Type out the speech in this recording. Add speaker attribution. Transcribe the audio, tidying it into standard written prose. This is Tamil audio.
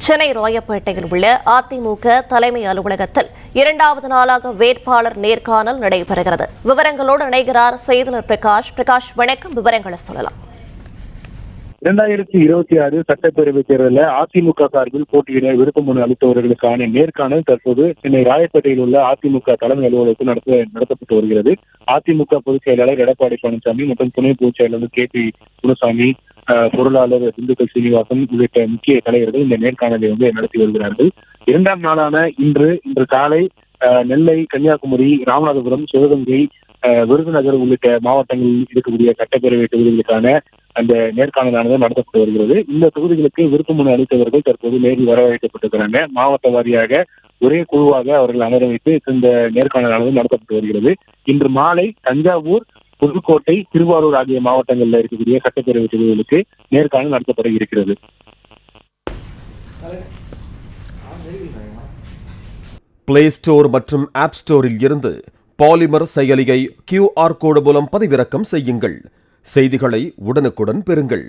Speaker 1: சென்னை ராயப்பேட்டையில் உள்ள அதிமுக தலைமை அலுவலகத்தில் 2வது நாளாக வேட்பாளர் நேர்காணல் நடைபெறுகிறது. விவரங்களோடு இணைகிறார் செய்தியாளர் பிரகாஷ். பிரகாஷ், வணக்கம். விவரங்களை சொல்லலாம்.
Speaker 2: 2026 சட்டப்பேரவை தேர்தலில் அதிமுக சார்பில் போட்டியிட விருப்பமனு அளித்தவர்களுக்கான நேர்காணல் தற்போது சென்னை ராயப்பேட்டையில் உள்ள அதிமுக தலைமை அலுவலகத்தில் நடத்தப்பட்டு வருகிறது. அதிமுக பொதுச் செயலாளர் எடப்பாடி பழனிசாமி மற்றும் துணை பொதுச் செயலாளர் KP குருசாமி, பொருளாளர் திண்டுக்கல் சீனிவாசன் உள்ளிட்ட முக்கிய தலைவர்கள் இந்த நேர்காணலை நடத்தி வருகிறார்கள். 2ஆம் நாளான இன்று காலை நெல்லை, கன்னியாகுமரி, ராமநாதபுரம், சிவகங்கை, விருதுநகர் உள்ளிட்ட மாவட்டங்களில் இருக்கக்கூடிய சட்டப்பேரவை தொகுதிகளுக்கான அந்த நேர்காணலானது நடத்தப்பட்டு வருகிறது. இந்த தொகுதிகளுக்கு விருப்பமனு அளித்தவர்கள் தற்போது நேரில் வரவழைக்கப்பட்டிருக்கிறாங்க. மாவட்ட வாரியாக ஒரே குழுவாக அவர்கள் அமர வைத்து இந்த நேர்காணலானது நடத்தப்பட்டு வருகிறது. இன்று மாலை தஞ்சாவூர், புதுக்கோட்டை, திருவாரூர் ஆகிய மாவட்டங்களில் இருக்கக்கூடிய சட்டப்பேரவை தொகுதிகளுக்கு நேர்காணல் நடத்தப்பட இருக்கிறது.
Speaker 3: பிளே ஸ்டோர் மற்றும் ஆப் ஸ்டோரில் இருந்து பாலிமர் செயலியை QR கோடு மூலம் பதிவிறக்கம் செய்யுங்கள். செய்திகளை உடனுக்குடன் பெறுங்கள்.